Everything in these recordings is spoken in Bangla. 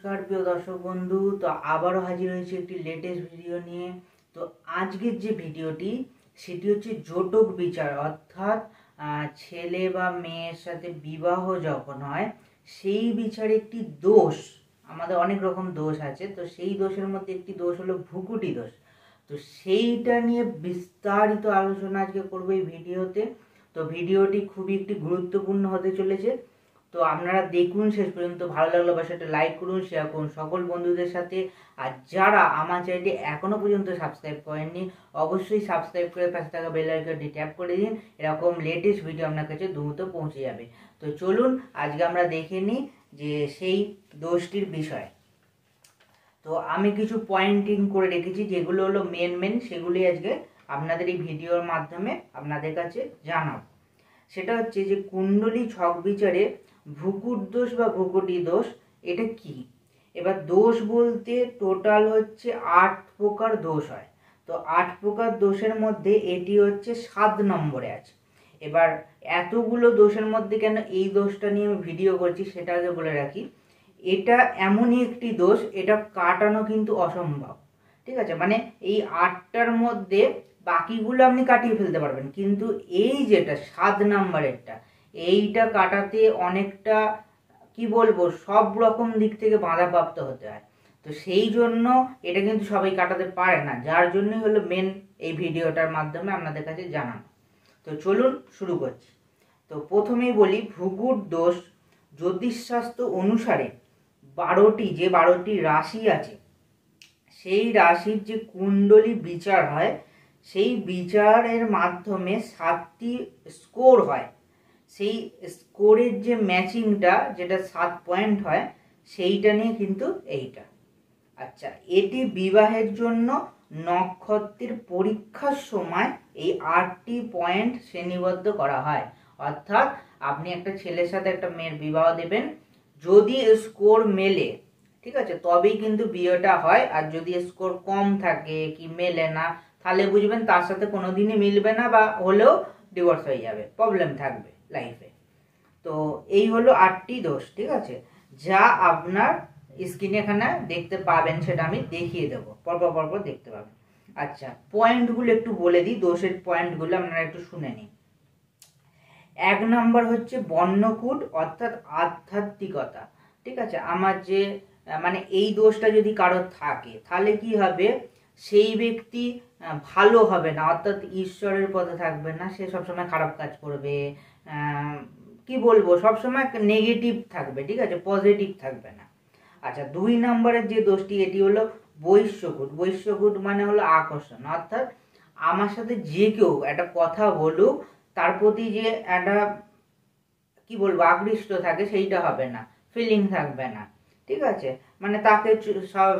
নমস্কার প্রিয় দর্শক বন্ধু। তো আবারও হাজির হয়েছে একটি লেটেস্ট ভিডিও নিয়ে। তো আজকের যে ভিডিওটি সেটি হচ্ছে জটক বিচার, অর্থাৎ ছেলে বা মেয়ের সাথে বিবাহ যখন হয় সেই বিচারে একটি দোষ। আমাদের অনেক রকম দোষ আছে, তো সেই দোষের মধ্যে একটি দোষ হলো ভ্রুকুটি দোষ। তো সেইটা নিয়ে বিস্তারিত আলোচনা আজকে করবো এই ভিডিওতে। তো ভিডিওটি খুবই একটি গুরুত্বপূর্ণ হতে চলেছে। তো আপনারা দেখুন শেষ পর্যন্ত। ভালো লাগলে অবশ্যই একটা লাইক করুন, শেয়ার করুন সকল বন্ধুদের সাথে। আর যারা আমার চ্যানেলটি এখনো পর্যন্ত সাবস্ক্রাইব করেননি অবশ্যই সাবস্ক্রাইব করে পাশে থাকা বেল আইকনটি ট্যাপ করে দিন। এরকম লেটেস্ট ভিডিও আপনার কাছে দ্রুত পৌঁছে যাবে। তো চলুন আজকে আমরা দেখে নিই যে সেই দোষটির বিষয়। তো আমি কিছু পয়েন্টিং করে রেখেছি, যেগুলো হলো মেন সেগুলি আজকে আপনাদের এই ভিডিওর মাধ্যমে আপনাদের কাছে জানাবো। সেটা হচ্ছে যে কুণ্ডলী ছক বিচারে ভ্রুকুট দোষ বা ভ্রুকুটি দোষ এটা কি। এবার দোষ বলতে টোটাল হচ্ছে 8 প্রকার দোষ হয়। তো 8 প্রকার দোষের মধ্যে এটি হচ্ছে 7 নম্বরে আছে। এবার এতগুলো দোষের মধ্যে কেন এই দোষটা নিয়ে আমি ভিডিও করছি সেটা আগে বলে রাখি। এটা এমনই একটি দোষ, এটা কাটানো কিন্তু অসম্ভব। ঠিক আছে, মানে এই 8টার মধ্যে বাকিগুলো আপনি কাটিয়ে ফেলতে পারবেন, কিন্তু এই যেটা 7 নাম্বারেরটা এইটা কাটাতে অনেকটা কি বলবো সব রকম দিক থেকে বাধাপ্রাপ্ত হতে হয়। তো সেই জন্য এটা কিন্তু সবাই কাটাতে পারে না, যার জন্যই হলো মেন এই ভিডিওটার মাধ্যমে আপনাদের কাছে জানানো। তো চলুন শুরু করছি। তো প্রথমেই বলি ভ্রুকুট দোষ জ্যোতিষশাস্ত্র অনুসারে 12টি রাশি আছে সেই রাশির যে কুণ্ডলী বিচার হয় সেই বিচারের মাধ্যমে 7টি স্কোর হয়। সেই স্কোরের যে ম্যাচিংটা যেটা 7 পয়েন্ট হয় সেইটা নিয়ে কিন্তু এইটা। আচ্ছা, এটি বিবাহের জন্য নক্ষত্রের পরীক্ষার সময় এই 8টি পয়েন্ট শ্রেণীবদ্ধ করা হয়। অর্থাৎ আপনি একটা ছেলের সাথে একটা মেয়ের বিবাহ দেবেন, যদি স্কোর মেলে ঠিক আছে তবেই কিন্তু বিয়েটা হয়। আর যদি স্কোর কম থাকে কি মেলে না তাহলে বুঝবেন তার সাথে কোনোদিনই মিলবে না, বা হলেও ডিভোর্স হয়ে যাবে, প্রবলেম থাকবে লাইফে। তো এই হলো 8টি দোষ, ঠিক আছে, যা আপনার স্ক্রিনে এখানে দেখতে পাবেন, সেটা আমি দেখিয়ে দেবো, পরপর দেখতে পাবেন। আচ্ছা, পয়েন্টগুলো একটু বলে দিই, দোষের পয়েন্টগুলো আপনারা একটু শুনে নিন। 1 নম্বর হচ্ছে বর্ণকূট, অর্থাৎ আধ্যাত্মিকতা। ঠিক আছে, আমার যে মানে এই দোষটা যদি কারোর থাকে তাহলে কি হবে, সেই ব্যক্তি ভালো হবে না, অর্থাৎ ঈশ্বরের পথে থাকবে না, সে সবসময় খারাপ কাজ করবে, কি বলবো সবসময় নেগেটিভ থাকবে, ঠিক আছে, পজিটিভ থাকবে না। আচ্ছা, 2 নম্বরের যে দোষটি এটি হলো বৈশ্যকূট। বৈশ্যকূট মানে হলো আকর্ষণ, অর্থাৎ আমার সাথে যে কেউ একটা কথা বলুক তার প্রতি যে একটা কি বলবো আকৃষ্ট থাকে সেইটা হবে না, ফিলিং থাকবে না। ঠিক আছে, মানে তাকে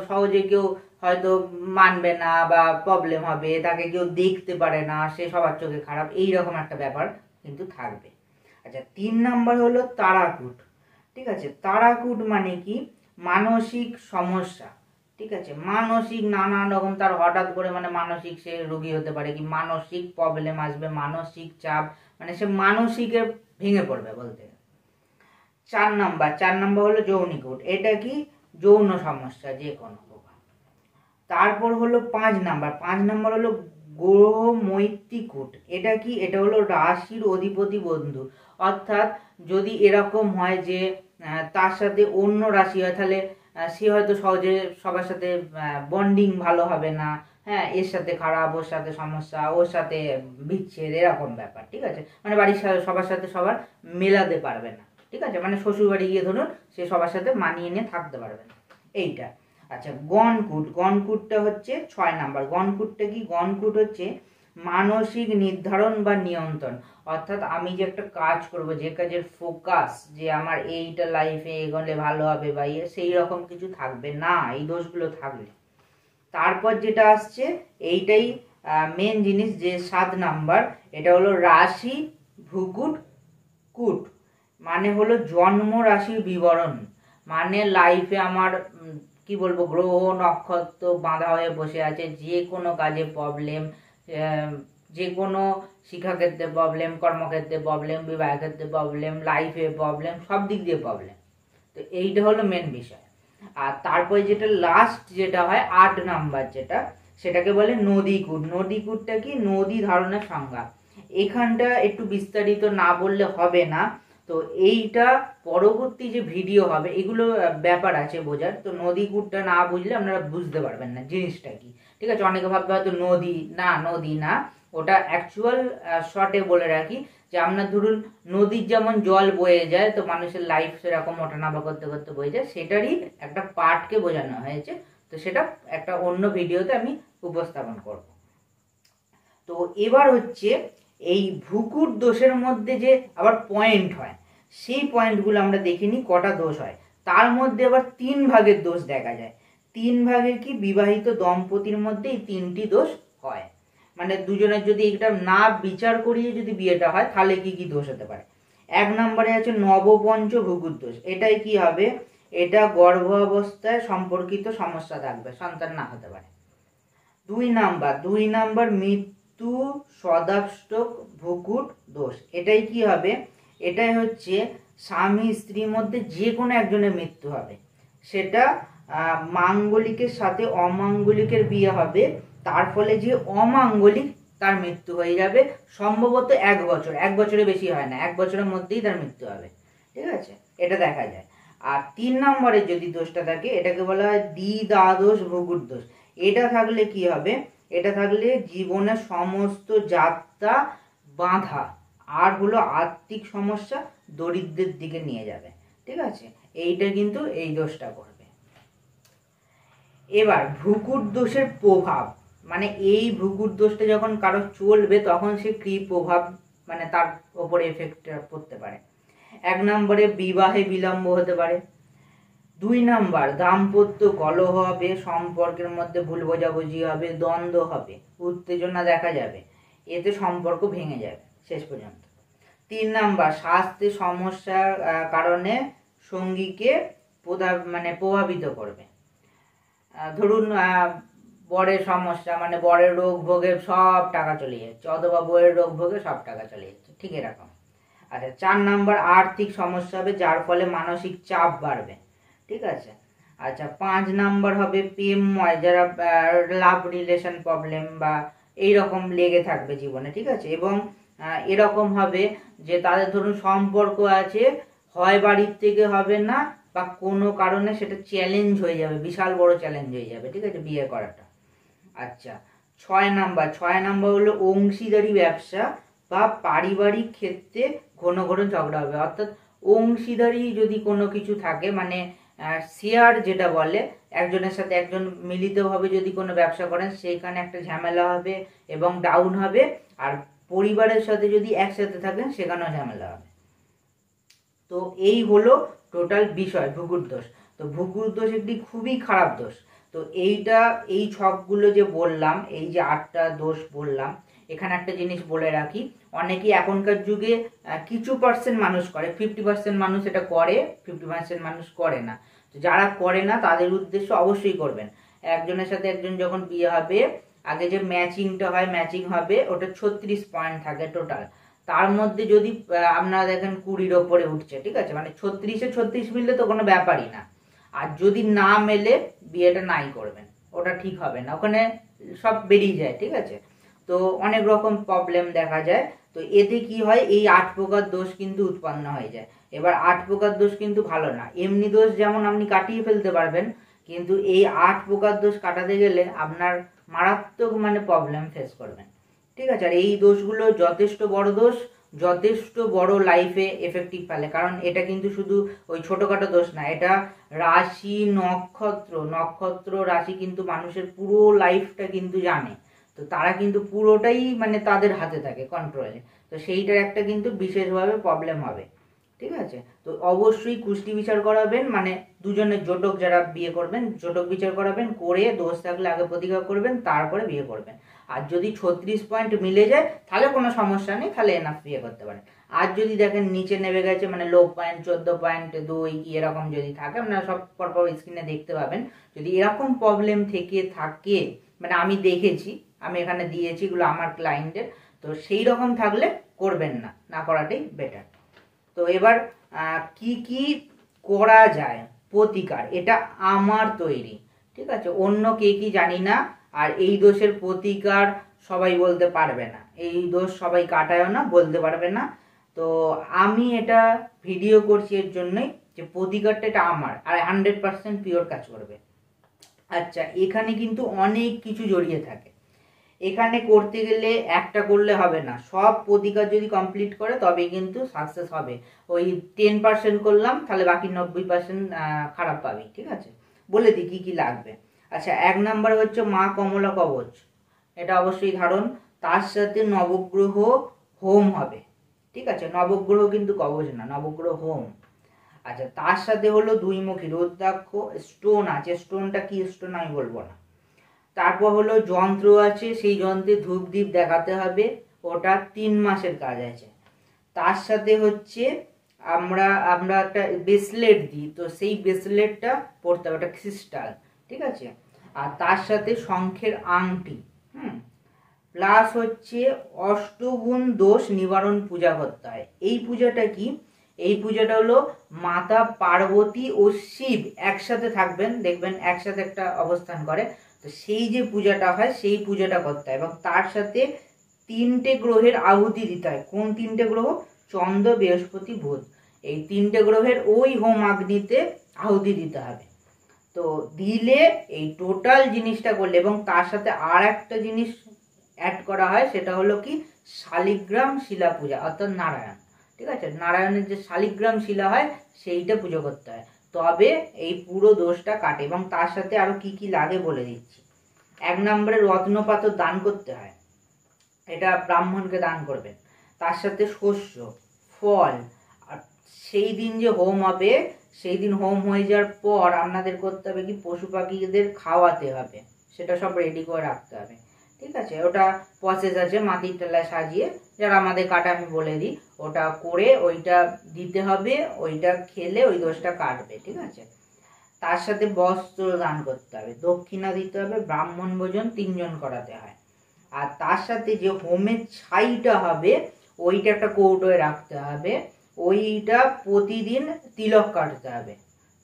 সহজে কেউ হয়তো মানবে না বা প্রবলেম হবে, তাকে কেউ দেখতে পারে না, সে সবার চোখে খারাপ, এইরকম একটা ব্যাপার কিন্তু থাকবে। আচ্ছা, 3 নম্বর হলো তারাকূট। ঠিক আছে, তারাকূট মানে কি, মানসিক সমস্যা। ঠিক আছে, মানসিক নানান রকম তার হঠাৎ করে মানে মানসিক সে রোগী হতে পারে, কি মানসিক প্রবলেম আসবে, মানসিক চাপ, মানে সে মানসিকে ভেঙে পড়বে বলতে। 4 নাম্বার হলো যৌনিকূট। এটা কি, যৌন সমস্যা যে কোনো। তারপর হলো 5 নাম্বার হলো গ্রহ মৈত্রীকূট। এটা কি, এটা হলো রাশির অধিপতি বন্ধু। অর্থাৎ যদি এরকম হয় যে তার সাথে অন্য রাশি হয় তাহলে সে হয়তো সহজে সবার সাথে বন্ডিং ভালো হবে না, হ্যাঁ, এর সাথে খারাপ, ওর সাথে সমস্যা, ওর সাথে বিচ্ছেদ, এরকম ব্যাপার। ঠিক আছে, মানে বাড়ির সবার সাথে সবার মেলাতে পারবে না। ঠিক আছে, মানে শ্বশুর বাড়ি গিয়ে ধরুন সে সবার সাথে মানিয়ে নিয়ে থাকতে পারবে না, এইটা। আচ্ছা, গণকূটটা হচ্ছে 6 নাম্বার। গণকূটটা কি, গণকূট হচ্ছে মানসিক নির্ধারণ বা নিয়ন্ত্রণ। অর্থাৎ আমি যে একটা কাজ করব, যে কাজের ফোকাস যে আমার এইটা লাইফে এগোলে ভালো হবে বা সেই রকম কিছু থাকবে না এই দোষগুলো থাকলে। তারপর যেটা আসছে এইটাই মেন জিনিস, যে 7 নাম্বার, এটা হলো রাশি ভ্রুকুট কূট, মানে হলো জন্ম রাশির বিবরণ। মানে লাইফে আমার কি বলবো গ্রহ নক্ষত্র বাঁধা হয়ে বসে আছে, যে কোনো কাজে প্রবলেম, যে কোনো শিক্ষাক্ষেত্রে প্রবলেম, কর্মক্ষেত্রে প্রবলেম, বিবাহ ক্ষেত্রে প্রবলেম, লাইফে প্রবলেম, সব দিক দিয়ে প্রবলেম। তো এইটা হলো মেন বিষয়। আর তারপরে যেটা লাস্ট যেটা হয় 8 নাম্বার যেটা, সেটাকে বলে নদীকূট। নদীকূটটা কি? নদী ধারণের সংজ্ঞা। এখানটা একটু বিস্তারিত না বললে হবে না, তো এইটা পরবর্তী যে ভিডিও হবে এগুলো ব্যাপার আছে বোঝার। তো নদীকূটটা না বুঝলে আপনারা বুঝতে পারবেন না জিনিসটা কি, ঠিক আছে? অনেকে ভাববে হয়তো নদী না, নদী না, ওটা অ্যাকচুয়াল শর্টে বলে রাখি যে আপনার ধরুন নদীর যেমন জল বয়ে যায়, তো মানুষের লাইফ সেরকম ওঠানামা করতে করতে বয়ে যায়, সেটারই একটা পার্টকে বোঝানো হয়েছে। তো সেটা একটা অন্য ভিডিওতে আমি উপস্থাপন করব। তো এবার হচ্ছে এই ভূকুট দোষের মধ্যে যে আবার পয়েন্ট হয়, সেই পয়েন্টগুলো আমরা দেখিনি কটা দোষ হয়। তার মধ্যে আবার 3 ভাগের দোষ দেখা যায়। 3 ভাগের কি? বিবাহিত দম্পতির মধ্যে এই 3টি দোষ হয়। মানে দুজনের যদি এটা না বিচার করিয়ে যদি বিয়েটা হয় তাহলে কি কি দোষ হতে পারে। 1 নম্বরে আছে নবপঞ্চ ভূকুট দোষ। এটাই কি হবে? এটা গর্ভ অবস্থায় সম্পর্কিত সমস্যা থাকবে, সন্তান না হতে পারে। 2 নাম্বার মৃত্যু সদাষ্টক ভূকুট দোষ। এটাই কি হবে? এটাই হচ্ছে স্বামী স্ত্রীর মধ্যে যে কোনো একজনের মৃত্যু হবে, সেটা মাঙ্গলিকের সাথে অমাঙ্গলিকের বিয়ে হবে, তার ফলে যে অমাঙ্গলিক তার মৃত্যু হয়ে যাবে, সম্ভবত 1 বছর, 1 বছরের বেশি হয় না, 1 বছরের মধ্যেই তার মৃত্যু হবে, ঠিক আছে? এটা দেখা যায়। আর 3 নম্বরে যদি দোষটা থাকে এটাকে বলা হয় দ্বিদ্বাদশ ভূকুট দোষ। এটা থাকলে কি হবে? এটা থাকলে জীবনের সমস্ত যাত্রা বাঁধা, আর হলো আর্থিক সমস্যা, দরিদ্রের দিকে নিয়ে যাবে, ঠিক আছে? এইটা কিন্তু এই দোষটা করবে। এবার ভূকুট দোষের প্রভাব, মানে এই ভূকুট দোষটা যখন কারো চলবে তখন সে কি প্রভাব, মানে তার উপরে এফেক্ট পড়তে পারে। 1 নম্বরে বিবাহে বিলম্ব হতে পারে। 2 নাম্বার দাম্পত্য কলহ হবে, সম্পর্কের মধ্যে ভুল বোঝাবুঝি হবে, দ্বন্দ্ব হবে, উত্তেজনা দেখা যাবে, এতে সম্পর্ক ভেঙে যাবে শেষ পর্যন্ত। 3 নাম্বার স্বাস্থ্যের সমস্যার কারণে সঙ্গীকে প্রভাবিত করবে। ধরুন বরের সমস্যা, মানে বরের রোগ ভোগে সব টাকা চলে যাচ্ছে, অথবা বউয়ের রোগ ভোগে সব টাকা চলে যাচ্ছে, ঠিক এরকম। আচ্ছা, 4 নাম্বার আর্থিক সমস্যা হবে, যার ফলে মানসিক চাপ বাড়বে, ঠিক আছে? আচ্ছা, 5 নাম্বার হবে প্রেমময়, যারা লাভ রিলেশন প্রবলেম বা এইরকম লেগে থাকবে জীবনে, ঠিক আছে? এবং এরকম হবে যে তাদের ধরুন সম্পর্ক আছে, হয় বাড়ির থেকে হবে না, বা কোনো কারণে সেটা চ্যালেঞ্জ হয়ে যাবে, বিশাল বড় চ্যালেঞ্জ হয়ে যাবে, ঠিক আছে, বিয়ে করাটা। আচ্ছা, 6 নাম্বার হলো অংশীদারি ব্যবসা বা পারিবারিক ক্ষেত্রে ঘন ঘন ঝগড়া হবে। অর্থাৎ অংশীদারি যদি কোনো কিছু থাকে, মানে শেয়ার যেটা বলে, একজনের সাথে একজন মিলিতভাবে যদি কোনো ব্যবসা করেন সেখানে একটা ঝামেলা হবে এবং ডাউন হবে, আর পরিবারের সাথে যদি একসাথে থাকেন সেখানেও ঝামেলা হবে। তো এই হলো টোটাল বিষয় ভূকুট দোষ। তো ভূকুট দোষ একটি খুবই খারাপ দোষ। তো এইটা, এই ছকগুলো যে বললাম, এই যে 8টা দোষ বললাম, এখানে একটা জিনিস বলে রাখি, অনেকেই এখনকার যুগে কিছু পার্সেন্ট মানুষ করে, 50% মানুষ এটা করে, 50% মানুষ করে না। তো যারা করে না তাদের উদ্দেশ্য অবশ্যই করবেন। একজনের সাথে একজন যখন বিয়ে হবে, আগে যে ম্যাচিংটা হয়, ম্যাচিং হবে, ওটা 36 পয়েন্ট থাকে টোটাল। তার মধ্যে যদি আপনারা দেখেন 20-র ওপরে উঠছে, ঠিক আছে, মানে 36-এ 36 মিললে তো কোনো ব্যাপারই না। আর যদি না মেলে বিয়েটা নাই করবেন, ওটা ঠিক হবে না, ওখানে সব বেরিয়ে যায়, ঠিক আছে? তো অনেক রকম প্রবলেম দেখা যায়। তো এতে কি হয়, এই 8 প্রকার দোষ কিন্তু উৎপন্ন হয়ে যায়। এবার 8 প্রকার দোষ কিন্তু ভালো না। এমনি দোষ যেমন আপনি কাটিয়ে ফেলতে পারবেন, কিন্তু এই 8 প্রকার দোষ কাটাতে গেলে আপনার মারাত্মক মানে প্রবলেম ফেস করবেন, ঠিক আছে? আর এই দোষগুলো যথেষ্ট বড় দোষ, যথেষ্ট বড় লাইফে এফেক্টিভ ফেলে, কারণ এটা কিন্তু শুধু ওই ছোটখাটো দোষ না, এটা রাশি, নক্ষত্র রাশি কিন্তু মানুষের পুরো লাইফটা কিন্তু জানে। তো তারা কিন্তু পুরোটাই মানে তাদের হাতে থাকে, কন্ট্রোলে। তো সেইটার একটা কিন্তু বিশেষভাবে প্রবলেম হবে, ঠিক আছে? তো অবশ্যই কুষ্টি বিচার করাবেন, মানে দুজনের জোটক যারা বিয়ে করবেন জোটক বিচার করাবেন, করে দোষ থাকলে আগে প্রতিকার করবেন, তারপরে বিয়ে করবেন। আর যদি 36 পয়েন্ট মিলে যায় তাহলে কোনো সমস্যা নেই, তাহলে এনাফ বিয়ে করতে পারেন। আর যদি দেখেন নিচে নেমে গেছে, মানে লো পয়েন্ট 14.2 এরকম যদি থাকে, আপনারা সব পরপর স্ক্রিনে দেখতে পাবেন। যদি এরকম প্রবলেম থেকে থাকে, মানে আমি দেখেছি, আমি এখানে দিয়েছি, এগুলো আমার ক্লায়েন্টের, তো সেই রকম থাকলে করবেন না, করাটাই বেটার। তো এবার কি কি করা যায়, প্রতিকার, এটা আমার তৈরি, ঠিক আছে, অন্য কে কি জানি না। আর এই দোষের প্রতিকার সবাই বলতে পারবে না, এই দোষ সবাই কাটায়ও না, বলতে পারবে না। তো আমি এটা ভিডিও করছি এর জন্যই যে প্রতিকারটা এটা আমার, আর 100% পিওর কাজ করবে। আচ্ছা, এখানে কিন্তু অনেক কিছু জড়িয়ে থাকে। এখানে করতে গেলে একটা করলে হবে না, সব প্রতিকার যদি কমপ্লিট করে তবে কিন্তু সাকসেস হবে। ওই 10% করলাম, তাহলে বাকি 90% খারাপ পাবি, ঠিক আছে। বলে দিই কী কী লাগবে। আচ্ছা, 1 নাম্বার হচ্ছে মা কমলা কবচ, এটা অবশ্যই ধারণ। তার সাথে নবগ্রহ হোম হবে, ঠিক আছে, নবগ্রহ কিন্তু কবচ না, নবগ্রহ হোম। আচ্ছা, তার সাথে হলো 2 মুখী রুদ্রাক্ষ, স্টোন আছে, স্টোনটা কি স্টোন আমি বলবো না। তারপর হলো যন্ত্র আছে, সেই যন্ত্রে ধূপ দ্বীপ দেখাতে হবে, ওটা 3 মাসের কাজ আছে। তার সাথে হচ্ছে আমরা একটা ব্রেসলেট দিই, তো সেই ব্রেসলেটটা পড়তে হবে, ওটা ক্রিস্টাল, ঠিক আছে। আর তার সাথে শঙ্খের আংটি, প্লাস হচ্ছে অষ্টগুণ দোষ নিবারণ পূজা করতে হয়। এই পূজাটা কি? এই পূজাটা হলো মাতা পার্বতী ও শিব একসাথে থাকবেন, দেখবেন একসাথে একটা অবস্থান করে, তো সেই যে পূজাটা হয় সেই পূজাটা করতে হয়। এবং তার সাথে 3টে গ্রহের আহুতি দিতে হয়। কোন 3টে গ্রহ? চন্দ্র, বৃহস্পতি, বুধ। এই 3টে গ্রহের ওই হোম আগ্নিতে আহুতি দিতে হবে। তো দিলে এই টোটাল জিনিসটা করলে, এবং তার সাথে আর একটা জিনিস অ্যাড করা হয়, সেটা হলো কি শালিগ্রাম শিলা পূজা, অর্থাৎ নারায়ণ, ঠিক আছে, নারায়ণের যে শালিগ্রাম শিলা হয় সেইটা পুজো করতে হয়, তবে এই পুরো দোষটা কাটে। এবং তার সাথে আরো কি কি লাগে বলে দিচ্ছি। 1 নম্বরে রত্নপাথর দান করতে হয়, এটা ব্রাহ্মণকে দান করবেন। তার সাথে শস্য, ফল, আর সেই দিন যে হোম হবে, সেই দিন হোম হয়ে যাওয়ার পর আপনাদের করতে হবে কি পশু পাখিদের খাওয়াতে হবে, সেটা সব রেডি করে রাখতে হবে, ঠিক আছে। ওটা প্রসেস আছে, মাটির টেলায় সাজিয়ে, যারা আমাদের কাটা আমি বলে দিই, ওটা করে ওইটা দিতে হবে, ওইটা খেলে ওই দোষটা কাটবে, ঠিক আছে। তার সাথে বস্ত্র দান করতে হবে, দক্ষিণা দিতে হবে, ব্রাহ্মণ ভোজন 3 জন করাতে হয়। আর তার সাথে যে হোমের ছাইটা হবে ওইটা একটা কৌটোয় রাখতে হবে, ওইটা প্রতিদিন তিলক কাটতে হবে,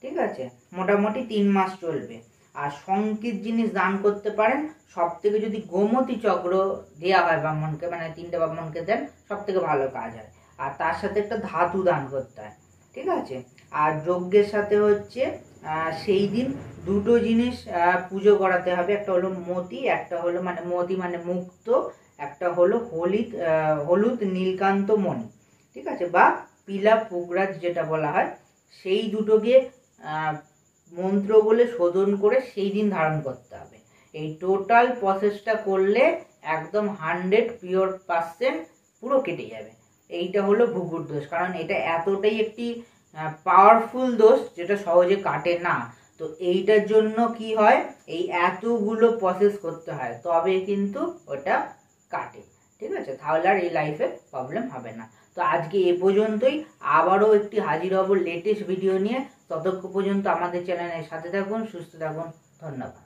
ঠিক আছে, মোটামুটি 3 মাস চলবে। আর সংকেত জিনিস দান করতে পারেন, সব থেকে যদি গোমতী চক্র দেওয়া হয় ব্রাহ্মণকে, মানে 3টে ব্রাহ্মণকে দেন, সব থেকে ভালো কাজ হয়। আর তার সাথে একটা ধাতু দান করতে হয়, ঠিক আছে। আর যজ্ঞের সাথে হচ্ছে সেই দিন 2টো জিনিস পুজো করাতে হবে, একটা হলো মতি, একটা হলো মানে মতি মানে মুক্ত, একটা হলো হলুদ নীলকান্ত মণি, ঠিক আছে, বা পিলা পুগরাজ যেটা বলা হয়, সেই দুটোকে মন্ত্র বলে শোধন করে সেই দিন ধারণ করতে হবে। এই টোটাল প্রসেসটা করলে একদম 100 পিওর% পুরো কেটে যাবে। এইটা হলো ভুগুর দোষ, কারণ এটা এতটাই একটি পাওয়ারফুল দোষ যেটা সহজে কাটে না। তো এইটার জন্য কি হয়, এই এতগুলো প্রসেস করতে হয়, তবে কিন্তু ওটা কাটে, ঠিক আছে, তাহলে আর এই লাইফে প্রবলেম হবে না। তো আজকে এ পর্যন্তই, আবারও একটি হাজির হব লেটেস্ট ভিডিও নিয়ে। ততক্ষণ পর্যন্ত আমাদের চ্যানেলের সাথে থাকুন, সুস্থ থাকুন, ধন্যবাদ।